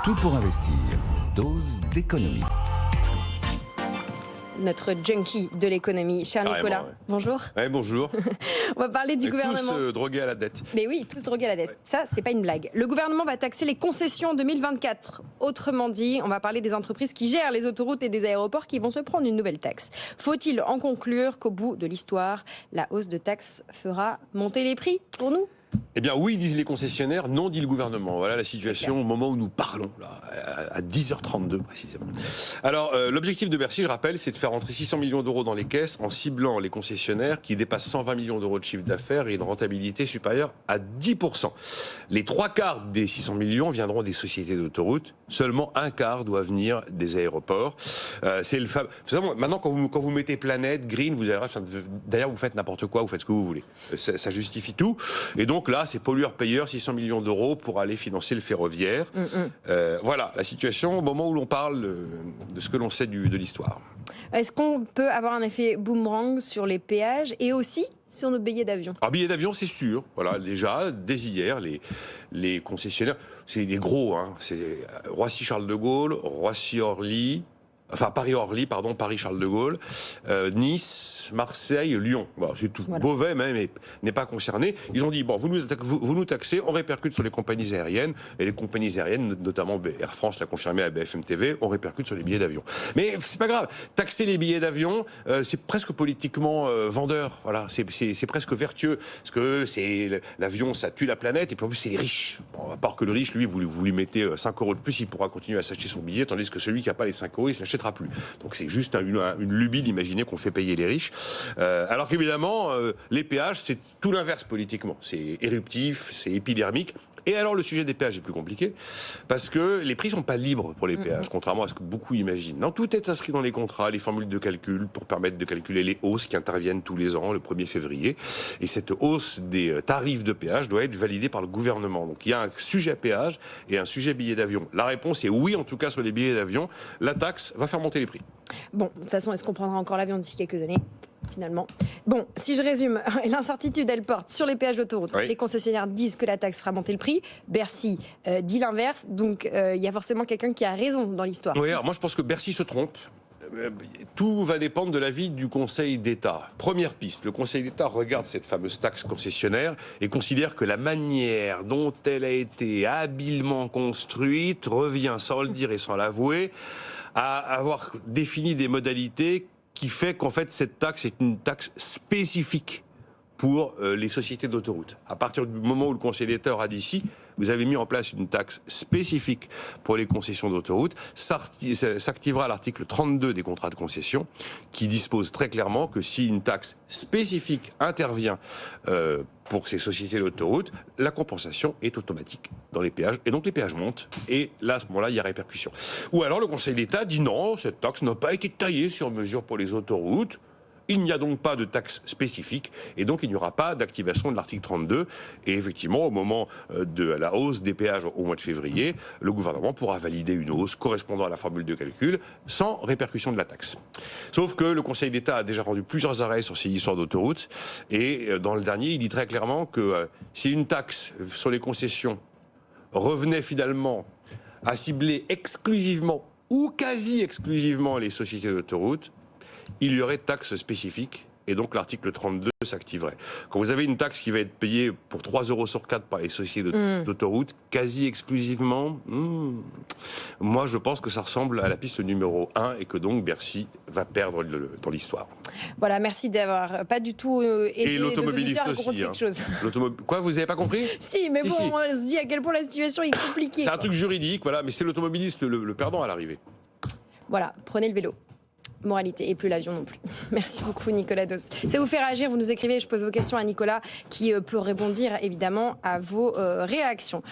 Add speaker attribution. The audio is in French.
Speaker 1: Tout pour investir. Dose d'économie.
Speaker 2: Notre junkie de l'économie, cher Nicolas.
Speaker 3: Ouais.
Speaker 2: Bonjour.
Speaker 3: Ouais, bonjour.
Speaker 2: On va parler du gouvernement.
Speaker 3: Tous drogués à la dette.
Speaker 2: Mais oui, tous drogués à la dette. Ça, c'est pas une blague. Le gouvernement va taxer les concessions en 2024. Autrement dit, on va parler des entreprises qui gèrent les autoroutes et des aéroports qui vont se prendre une nouvelle taxe. Faut-il en conclure qu'au bout de l'histoire, la hausse de taxes fera monter les prix pour nous ?
Speaker 3: Eh bien oui, disent les concessionnaires, non, dit le gouvernement. Voilà la situation au moment où nous parlons, là, à 10h32 précisément. Alors, l'objectif de Bercy, je rappelle, c'est de faire entrer 600 millions d'euros dans les caisses en ciblant les concessionnaires qui dépassent 120 millions d'euros de chiffre d'affaires et une rentabilité supérieure à 10%. Les 3/4 des 600 millions viendront des sociétés d'autoroutes. Seulement un quart doit venir des aéroports. C'est le fameux. Vous savez, maintenant, quand vous mettez planète, green, vous avez, d'ailleurs, vous faites n'importe quoi, vous faites ce que vous voulez. Ça justifie tout. Et donc là, c'est pollueur-payeur, 600 millions d'euros pour aller financer le ferroviaire. Voilà la situation au moment où l'on parle de ce que l'on sait de l'histoire.
Speaker 2: Est-ce qu'on peut avoir un effet boomerang sur les péages et aussi sur nos billets d'avion ?
Speaker 3: Alors, billets d'avion, c'est sûr. Voilà, déjà, dès hier, les concessionnaires, c'est des gros, hein. C'est Roissy-Charles de Gaulle, Roissy-Orly, enfin Paris-Orly, pardon, Paris-Charles de Gaulle, Nice, Marseille, Lyon. Bon, c'est tout. Voilà. Beauvais même n'est pas concerné. Ils ont dit, bon, vous nous taxez, on répercute sur les compagnies aériennes, et les compagnies aériennes, notamment Air France l'a confirmé à BFM TV, on répercute sur les billets d'avion. Mais c'est pas grave. Taxer les billets d'avion, c'est presque politiquement vendeur. Voilà, c'est presque vertueux. Parce que l'avion, ça tue la planète, et puis en plus, c'est les riches. Bon, à part que le riche, lui, vous lui mettez 5 euros de plus, il pourra continuer à s'acheter son billet, tandis que celui qui n'a pas les 5 euros, il se l'achètera plus. Donc c'est juste une lubie d'imaginer qu'on fait payer les riches. Alors qu'évidemment, les péages, c'est tout l'inverse politiquement. C'est éruptif, c'est épidermique. Et alors le sujet des péages est plus compliqué, parce que les prix ne sont pas libres pour les péages, contrairement à ce que beaucoup imaginent. Non, tout est inscrit dans les contrats, les formules de calcul, pour permettre de calculer les hausses qui interviennent tous les ans, le 1er février. Et cette hausse des tarifs de péage doit être validée par le gouvernement. Donc il y a un sujet péage et un sujet billet d'avion. La réponse est oui, en tout cas sur les billets d'avion. La taxe va faire monter les prix.
Speaker 2: Bon, de toute façon, est-ce qu'on prendra encore l'avion d'ici quelques années ? Finalement. Bon, si je résume, l'incertitude, elle porte sur les péages d'autoroute. Oui. Les concessionnaires disent que la taxe fera monter le prix. Bercy dit l'inverse. Donc, il y a forcément quelqu'un qui a raison dans l'histoire.
Speaker 3: Oui, alors moi, je pense que Bercy se trompe. Tout va dépendre de l'avis du Conseil d'État. Première piste, le Conseil d'État regarde cette fameuse taxe concessionnaire et considère que la manière dont elle a été habilement construite revient, sans le dire et sans l'avouer, à avoir défini des modalités qui fait qu'en fait cette taxe est une taxe spécifique pour les sociétés d'autoroutes. À partir du moment où le Conseil d'État aura dit si, vous avez mis en place une taxe spécifique pour les concessions d'autoroutes, s'activera l'article 32 des contrats de concession qui dispose très clairement que si une taxe spécifique intervient pour ces sociétés d'autoroutes, la compensation est automatique dans les péages. Et donc les péages montent. Et là, à ce moment-là, il y a répercussion. Ou alors le Conseil d'État dit non, cette taxe n'a pas été taillée sur mesure pour les autoroutes. Il n'y a donc pas de taxe spécifique et donc il n'y aura pas d'activation de l'article 32. Et effectivement, au moment de la hausse des péages au mois de février, le gouvernement pourra valider une hausse correspondant à la formule de calcul sans répercussion de la taxe. Sauf que le Conseil d'État a déjà rendu plusieurs arrêts sur ces histoires d'autoroutes et dans le dernier, il dit très clairement que si une taxe sur les concessions revenait finalement à cibler exclusivement ou quasi exclusivement les sociétés d'autoroutes, il y aurait taxe spécifique et donc l'article 32 s'activerait. Quand vous avez une taxe qui va être payée pour 3 euros sur 4 par les sociétés d'autoroutes, quasi exclusivement, moi je pense que ça ressemble à la piste numéro 1 et que donc Bercy va perdre dans l'histoire.
Speaker 2: Voilà, merci d'avoir pas du tout aidé nos auditeurs à comprendre quelque chose.
Speaker 3: Quoi, vous n'avez pas compris ?
Speaker 2: Si, mais bon, on se dit à quel point la situation est compliquée.
Speaker 3: C'est un truc juridique, voilà, mais c'est l'automobiliste le perdant à l'arrivée.
Speaker 2: Voilà, prenez le vélo. Moralité, et plus l'avion non plus. Merci beaucoup Nicolas Dos. Ça vous fait réagir, vous nous écrivez, je pose vos questions à Nicolas qui peut répondre évidemment à vos réactions.